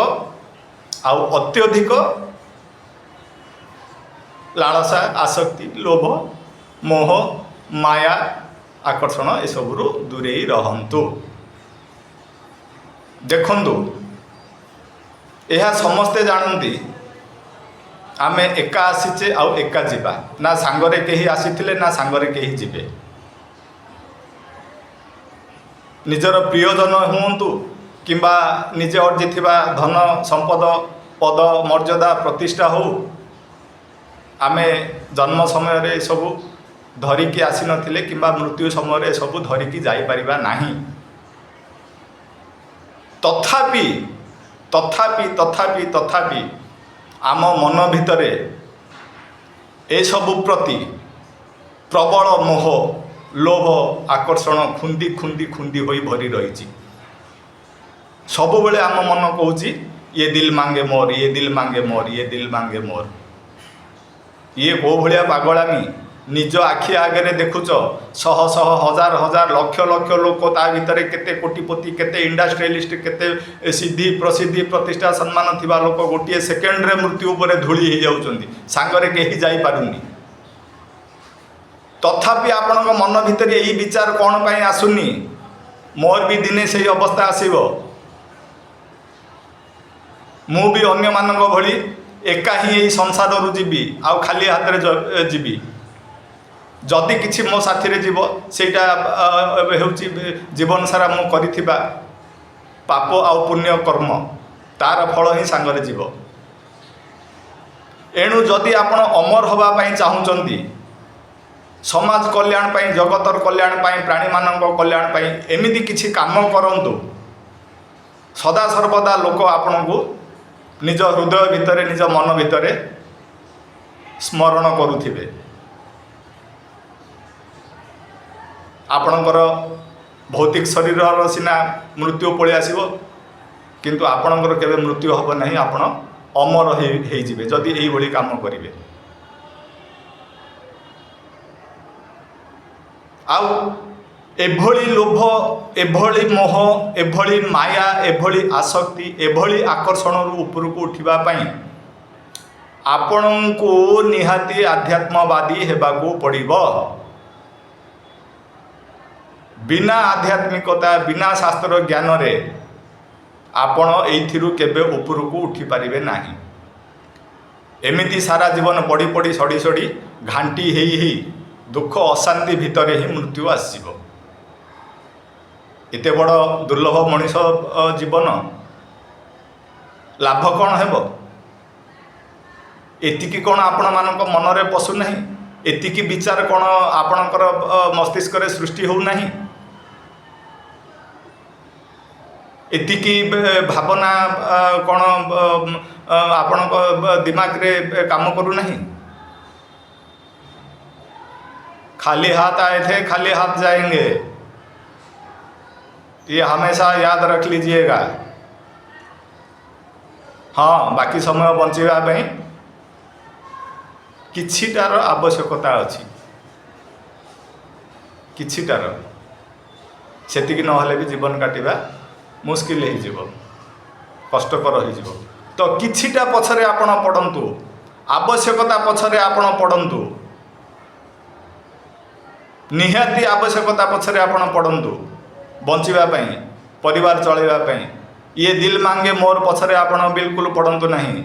आउ अत्यधिक ଲାଳସା ଆସକ୍ତି ଲୋଭ ମୋହ ମାୟା ଆକର୍ଷଣ ଏସବୁରୁ ଦୂରେଇ ରହନ୍ତୁ। ଦେଖନ୍ତୁ, ଏହା ସମସ୍ତେ ଜାଣନ୍ତି ଆମେ ଏକା ଆସିଛେ ଆଉ ଏକା ଯିବା, ନା ସାଙ୍ଗରେ କେହି ଆସିଥିଲେ ନା ସାଙ୍ଗରେ କେହି ଯିବେ। ନିଜର ପ୍ରିୟଜନ ହୁଅନ୍ତୁ କିମ୍ବା ନିଜେ ଅର୍ଜିଥିବା ଧନ ସମ୍ପଦ ପଦ ମର୍ଯ୍ୟାଦା ପ୍ରତିଷ୍ଠା ହେଉ, ଆମେ ଜନ୍ମ ସମୟରେ ଏସବୁ ଧରିକି ଆସିନଥିଲେ କିମ୍ବା ମୃତ୍ୟୁ ସମୟରେ ଏସବୁ ଧରିକି ଯାଇପାରିବା ନାହିଁ। ତଥାପି ତଥାପି ତଥାପି ତଥାପି ଆମ ମନ ଭିତରେ ଏସବୁ ପ୍ରତି ପ୍ରବଳ ମୋହ ଲୋଭ ଆକର୍ଷଣ ଖୁନ୍ଦି ଖୁନ୍ଦି ଖୁନ୍ଦି ହୋଇ ଭରି ରହିଛି। ସବୁବେଳେ ଆମ ମନ କହୁଛି ଇଏ ଦିଲ୍ ମାଙ୍ଗେ ମୋର, ଇଏ ଦିଲ୍ ମାଙ୍ଗେ ମୋର, ଇଏ ଦିଲ୍ ମାଙ୍ଗେ ମୋର। ଇଏ କେଉଁ ଭଳିଆ ପାଗଳାମି! ନିଜ ଆଖି ଆଗରେ ଦେଖୁଛ ଶହ ଶହ ହଜାର ହଜାର ଲକ୍ଷ ଲକ୍ଷ ଲୋକ, ତା ଭିତରେ କେତେ କୋଟିପତି, କେତେ ଇଣ୍ଡଷ୍ଟ୍ରିଆଲିଷ୍ଟ, କେତେ ସିଦ୍ଧି ପ୍ରସିଦ୍ଧି ପ୍ରତିଷ୍ଠା ସମ୍ମାନ ଥିବା ଲୋକ ଗୋଟିଏ ସେକେଣ୍ଡରେ ମୃତ୍ୟୁ ଉପରେ ଧୂଳି ହେଇଯାଉଛନ୍ତି, ସାଙ୍ଗରେ କେହି ଯାଇପାରୁନି। ତଥାପି ଆପଣଙ୍କ ମନ ଭିତରେ ଏଇ ବିଚାର କ'ଣ ପାଇଁ ଆସୁନି? ମୋର ବି ଦିନେ ସେଇ ଅବସ୍ଥା ଆସିବ, ମୁଁ ବି ଅନ୍ୟମାନଙ୍କ ଭଳି ଏକା ହିଁ ଏଇ ସଂସାରରୁ ଯିବି, ଆଉ ଖାଲି ହାତରେ ଯିବି। ଯଦି କିଛି ମୋ ସାଥିରେ ଯିବ, ସେଇଟା ହେଉଛି ଜୀବନ ସାରା ମୁଁ କରିଥିବା ପାପ ଆଉ ପୁଣ୍ୟ କର୍ମ, ତାର ଫଳ ହିଁ ସାଙ୍ଗରେ ଯିବ। ଏଣୁ ଯଦି ଆପଣ ଅମର ହେବା ପାଇଁ ଚାହୁଁଛନ୍ତି, ସମାଜ କଲ୍ୟାଣ ପାଇଁ, ଜଗତର କଲ୍ୟାଣ ପାଇଁ, ପ୍ରାଣୀମାନଙ୍କ କଲ୍ୟାଣ ପାଇଁ ଏମିତି କିଛି କାମ କରନ୍ତୁ, ସଦାସର୍ବଦା ଲୋକ ଆପଣଙ୍କୁ ନିଜ ହୃଦୟ ଭିତରେ, ନିଜ ମନ ଭିତରେ ସ୍ମରଣ କରୁଥିବେ। ଆପଣଙ୍କର ଭୌତିକ ଶରୀରର ସିନା ମୃତ୍ୟୁ ପଳେଇ ଆସିବ, କିନ୍ତୁ ଆପଣଙ୍କର କେବେ ମୃତ୍ୟୁ ହେବ ନାହିଁ। ଆପଣ ଅମର ହେଇଯିବେ ଯଦି ଏଇଭଳି କାମ କରିବେ। ଆଉ ଏଭଳି ଲୋଭ, ଏଭଳି ମୋହ, ଏଭଳି ମାୟା, ଏଭଳି ଆସକ୍ତି, ଏଭଳି ଆକର୍ଷଣରୁ ଉପରକୁ ଉଠିବା ପାଇଁ ଆପଣଙ୍କୁ ନିହାତି ଆଧ୍ୟାତ୍ମବାଦୀ ହେବାକୁ ପଡ଼ିବ। ବିନା ଆଧ୍ୟାତ୍ମିକତା, ବିନା ଶାସ୍ତ୍ର ଜ୍ଞାନରେ ଆପଣ ଏଇଥିରୁ କେବେ ଉପରକୁ ଉଠିପାରିବେ ନାହିଁ। ଏମିତି ସାରା ଜୀବନ ପଡ଼ି ପଡ଼ି ସଡ଼ି ସଡ଼ି ଘାଣ୍ଟି ହେଇ ହେଇ ଦୁଃଖ ଅଶାନ୍ତି ଭିତରେ ହିଁ ମୃତ୍ୟୁ ଆସିଯିବ। ଏତେ ବଡ଼ ଦୁର୍ଲଭ ମଣିଷ ଜୀବନ, ଲାଭ କ'ଣ ହେବ? ଏତିକି କ'ଣ ଆପଣମାନଙ୍କ ମନରେ ପଶୁନାହିଁ? ଏତିକି ବିଚାର କ'ଣ ଆପଣଙ୍କର ମସ୍ତିଷ୍କରେ ସୃଷ୍ଟି ହେଉନାହିଁ? ଏତିକି ଭାବନା କ'ଣ ଆପଣଙ୍କ ଦିମାଗରେ କାମ କରୁନାହିଁ? खाली हाथ आए थे, खाली हाथ जाएंगे, ये हमेशा याद रख लीजिएगा। हाँ, बाकी समय बंचिबा ପାଇଁ किछिटार आवश्यकता अछि, किछिटार। सेतिकी नहले भी जीवन काटिबा मुश्किल हो जीव, कष्टकर हो जीव। तो किछिटा पछरे आपण पड़ंतु, आवश्यकता पछरे आपण पड़ंतु, निहाती आवश्यकता पछरे आपण पड़ंतु बंचिबा ପାଇଁ, परिवार चलैबा ପାଇଁ। ये दिल मांगे मोर पछरे आपण बिल्कुल पड़ंतु नहीं।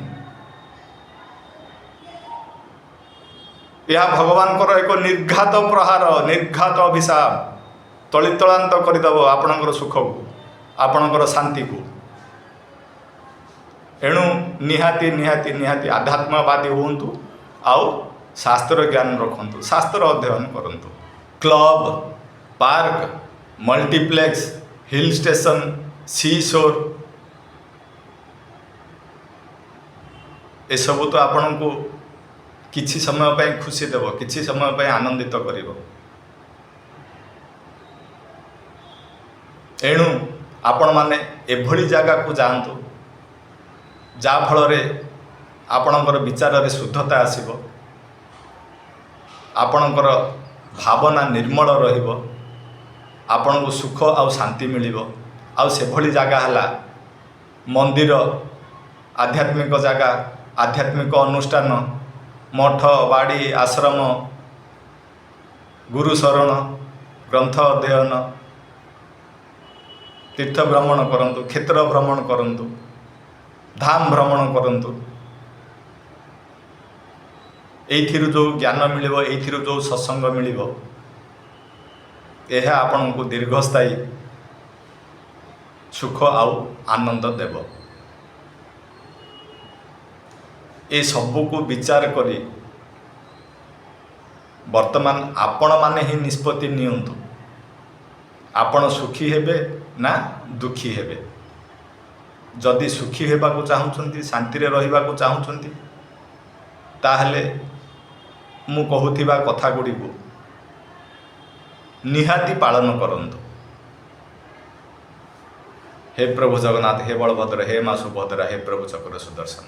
यह भगवानकर एक निर्घात प्रहार, निर्घात अभिशाप, तलितलांत करदेव आपणकर सुख को, आपणकर शांति को। एणु निहाती निहाती निहाती आध्यात्मवादी हुंतु, आउ शास्त्र ज्ञान रखंतु, शास्त्र अध्ययन करंतु। Club, park, multiplex, hill station, sea shore, ए सब तो आपण को किछि समय पे खुशी देव, किछि समय पे आनंदित करिवो। एणु आपण माने एभली जगह को जानतु जा फल आपणकर विचार रे शुद्धता आसीबो, आपणकर भावना निर्मल रहिबो, आपन को सुख आउ शांति मिलिबो। आउ से भली जगह हला मंदिर, आध्यात्मिक जगह, आध्यात्मिक अनुष्ठान, ମଠ ବାଡ଼ି ଆଶ୍ରମ ଗୁରୁ ଶରଣ ଗ୍ରନ୍ଥ ଅଧ୍ୟୟନ ତୀର୍ଥ ଭ୍ରମଣ କରନ୍ତୁ, କ୍ଷେତ୍ର ଭ୍ରମଣ କରନ୍ତୁ, ଧାମ ଭ୍ରମଣ କରନ୍ତୁ। ଏଇଥିରୁ ଯେଉଁ ଜ୍ଞାନ ମିଳିବ, ଏଇଥିରୁ ଯେଉଁ ସତ୍ସଙ୍ଗ ମିଳିବ, ଏହା ଆପଣଙ୍କୁ ଦୀର୍ଘସ୍ଥାୟୀ ସୁଖ ଆଉ ଆନନ୍ଦ ଦେବ। ଏ ସବୁକୁ ବିଚାର କରି ବର୍ତ୍ତମାନ ଆପଣମାନେ ହିଁ ନିଷ୍ପତ୍ତି ନିଅନ୍ତୁ। ଆପଣ ସୁଖୀ ହେବେ ନା ଦୁଃଖୀ ହେବେ। ଯଦି ସୁଖୀ ହେବାକୁ ଚାହୁଁଛନ୍ତି, ଶାନ୍ତିରେ ରହିବାକୁ ଚାହୁଁଛନ୍ତି, ତାହେଲେ ମୁଁ କହୁଥିବା କଥା ଗୁଡ଼ିକୁ ନିହାତି ପାଳନ କରନ୍ତୁ। हे प्रभु जगन्नाथ, हे बलभद्र, हे माँ सुभद्रा, हे प्रभु चक्र सुदर्शन।